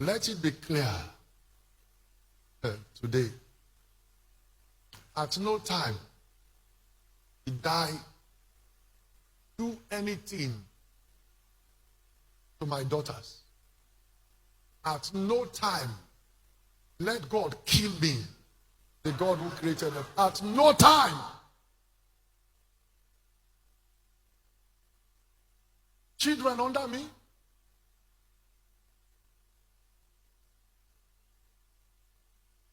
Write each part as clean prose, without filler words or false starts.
Let it be clear today. At no time did I do anything to my daughters. At no time let God kill me, the God who created them. At no time. Children under me.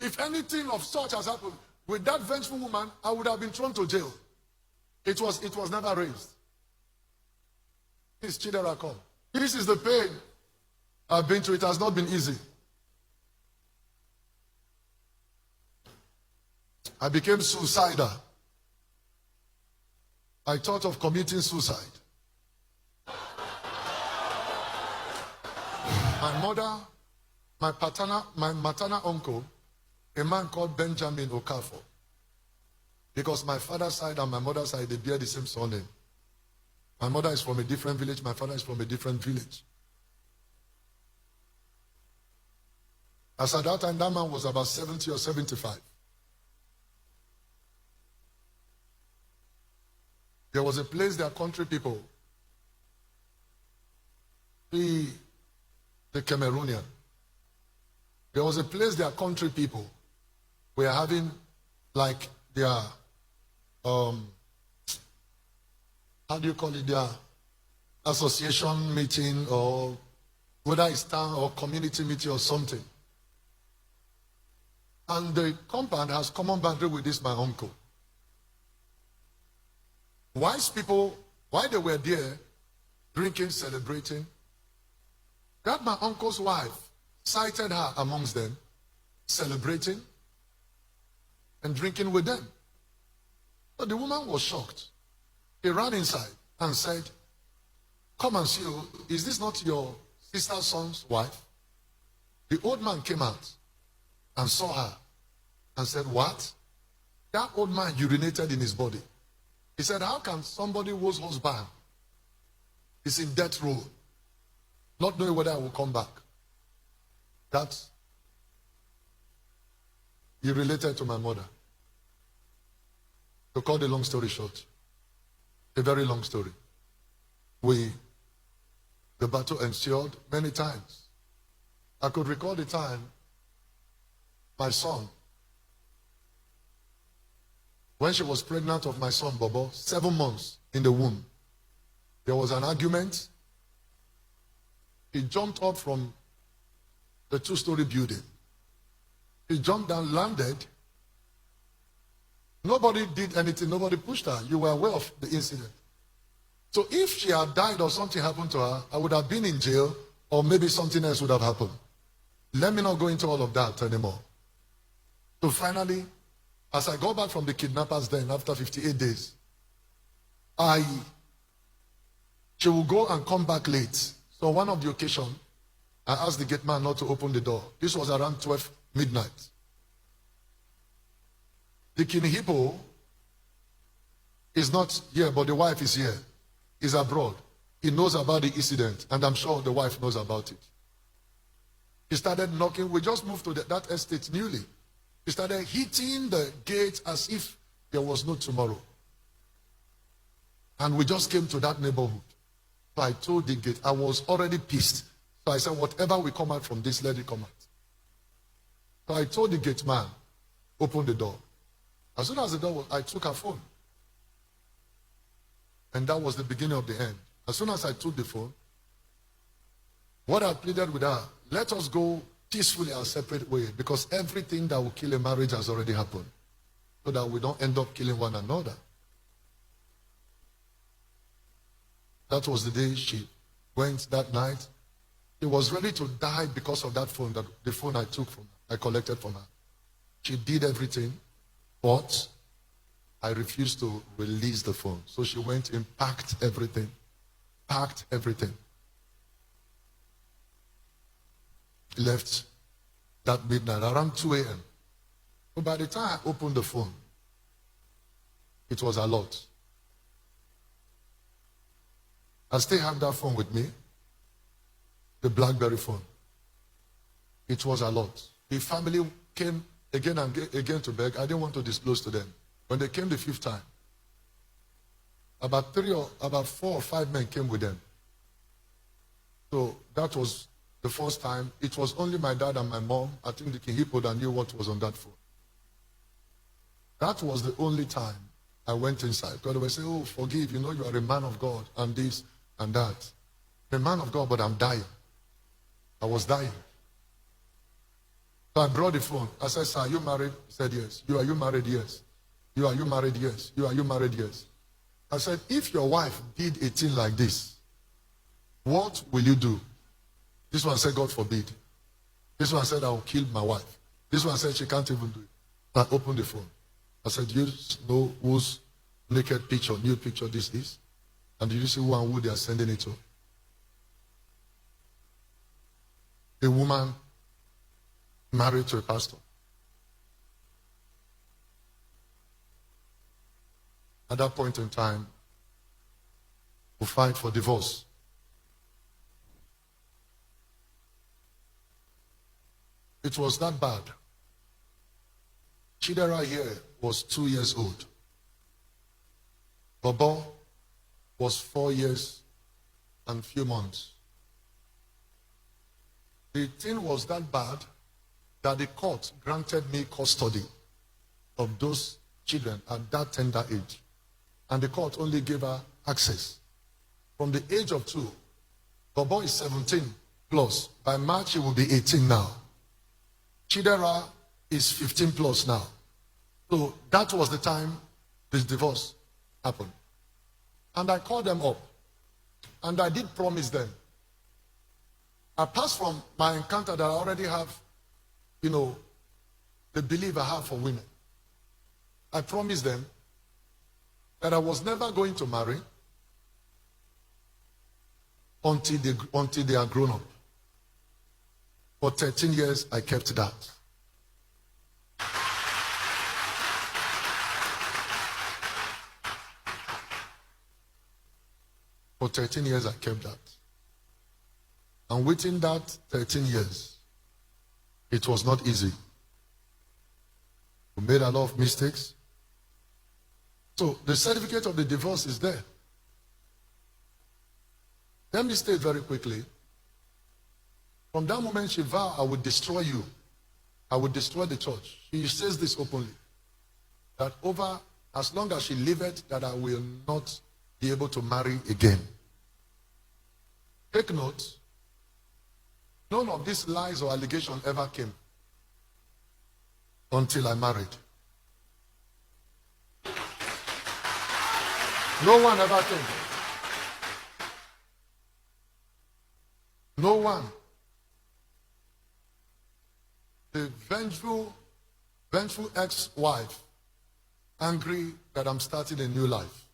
If anything of such has happened with that vengeful woman, I would have been thrown to jail. It was never raised. This Chidera come. This is the pain I've been through. It has not been easy. I became suicidal. I thought of committing suicide. My mother, my maternal uncle, a man called Benjamin Okafor. Because my father's side and my mother's side, they bear the same surname. My mother is from a different village, my father is from a different village. As at that time, that man was about 70 or 75. There was a place their country people, the Cameroonian, there was a place their country people were having like their, how do you call it, their association meeting, or whether it's town or community meeting or something. And the compound has common boundary with this, my uncle. Wise people, while they were there, drinking, celebrating, that my uncle's wife sighted her amongst them, celebrating and drinking with them. But the woman was shocked. He ran inside and said, "Come and see, is this not your sister's son's wife?" The old man came out and saw her and said, "What?" That old man urinated in his body. He said, "How can somebody whose husband is in death row not knowing whether I will come back?" That he related to my mother. To cut the long story short, a very long story. The battle ensued many times. I could recall the time my son, when she was pregnant of my son Bobo, 7 months in the womb, there was an argument. He jumped up from the 2-story building. He jumped down, landed. Nobody did anything. Nobody pushed her. You were aware of the incident. So if she had died or something happened to her, I would have been in jail, or maybe something else would have happened. Let me not go into all of that anymore. So finally, as I got back from the kidnappers then, after 58 days, she will go and come back late. So one of the occasions, I asked the gate man not to open the door. This was around 12 midnight. The Kinihipo is not here, but the wife is here. He's abroad. He knows about the incident, and I'm sure the wife knows about it. He started knocking. We just moved to that estate newly. He started hitting the gate as if there was no tomorrow. And we just came to that neighborhood. So I told the gate, I was already pissed. So I said, whatever will come out from this, let it come out. So I told the gate man, open the door. As soon as the door was, I took her phone. And that was the beginning of the end. As soon as I took the phone, what I pleaded with her, let us go peacefully our separate way, because everything that will kill a marriage has already happened, so that we don't end up killing one another. That was the day she went that night. She was ready to die because of that phone, the phone I took from her, I collected from her. She did everything, but I refused to release the phone. So she went and packed everything. Left that midnight, around 2 a.m. But by the time I opened the phone, it was a lot. I still have that phone with me, the BlackBerry phone. It was a lot. The family came again and again to beg. I didn't want to disclose to them. When they came the 5th time, about 4 or 5 men came with them. So that was the first time. It was only my dad and my mom, I think the King Hippo, that knew what was on that phone. That was the only time I went inside. Because they were saying, oh, forgive, you are a man of God, and this and that. I'm a man of God, but I'm dying. I was dying. So I brought the phone. I said, sir, are you married? He said, yes. Are you married? Yes. Are you married? Yes. Are you married? Yes. I said, if your wife did a thing like this, what will you do? This one said, God forbid. This one said, I will kill my wife. This one said, she can't even do it. I opened the phone. I said, do you know whose naked picture, nude picture this is? And did you see who and who they are sending it to? A woman married to a pastor. At that point in time, we fight for divorce. It was that bad. Chidera here was 2 years old. Bobo was 4 years and few months. The thing was that bad that the court granted me custody of those children at that tender age. And the court only gave her access. From the age of 2, Bobo is 17 plus. By March, he will be 18 now. Chidera is 15 plus now. So that was the time this divorce happened. And I called them up. And I did promise them. Apart from my encounter that I already have, the belief I have for women, I promised them that I was never going to marry until they are grown up. For 13 years, I kept that. For 13 years, I kept that. And within that 13 years, it was not easy. We made a lot of mistakes. So the certificate of the divorce is there. Let me state very quickly. From that moment she vowed, I would destroy you. I would destroy the church. She says this openly. That as long as she liveth, that I will not be able to marry again. Take note. None of these lies or allegations ever came until I married. No one ever came. No one. The vengeful ex-wife, angry that I'm starting a new life,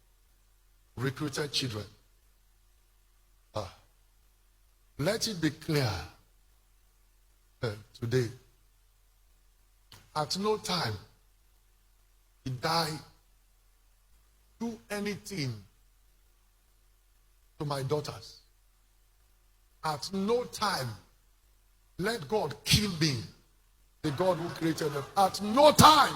recruited children. Let it be clear today. At no time did I do anything to my daughters. At no time let God kill me, the God who created them. At no time.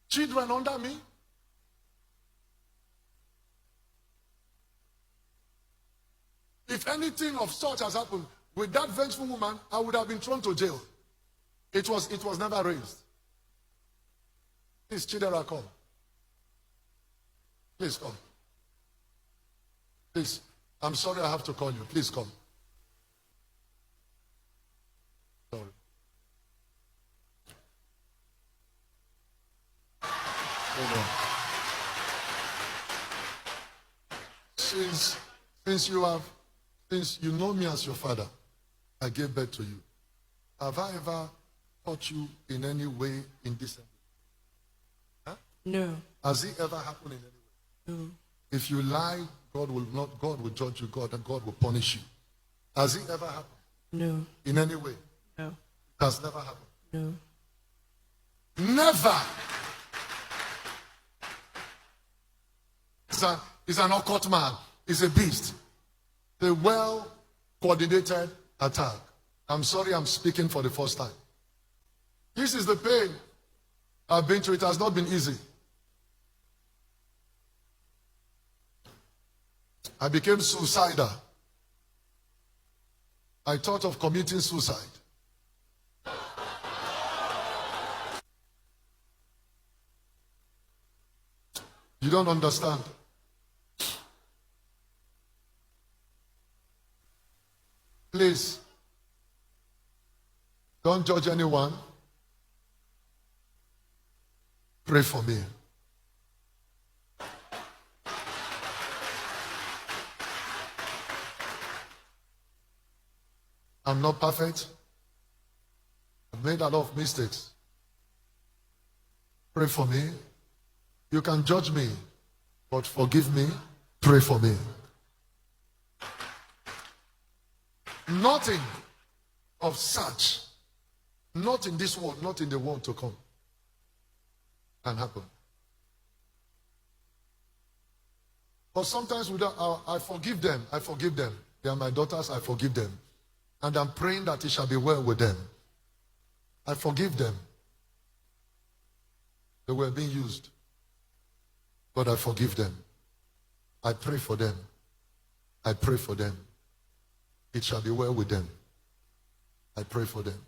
Children under me. If anything of such has happened with that vengeful woman, I would have been thrown to jail. It was never raised. Please, Chidera, come. Please come. Please, I'm sorry I have to call you. Please come. Sorry. Hold on. Since you know me as your father, I gave birth to you. Have I ever taught you in any way indecent? Huh? No. Has it ever happened in any way? No. If you lie, God will judge you, and God will punish you. Has it ever happened? No. In any way? No. It has never happened. No. Never. He's an occult man. He's a beast. a well-coordinated attack. I'm sorry I'm speaking for the first time. This is the pain I've been through. It has not been easy. I became suicidal. I thought of committing suicide. You don't understand. Please, don't judge anyone. Pray for me. I'm not perfect. I've made a lot of mistakes. Pray for me. You can judge me, but forgive me. Pray for me. Nothing of such, not in this world, not in the world to come, can happen. But sometimes I forgive them. I forgive them. They are my daughters. I forgive them. And I'm praying that it shall be well with them. I forgive them. They were being used. But I forgive them. I pray for them. I pray for them. It shall be well with them. I pray for them.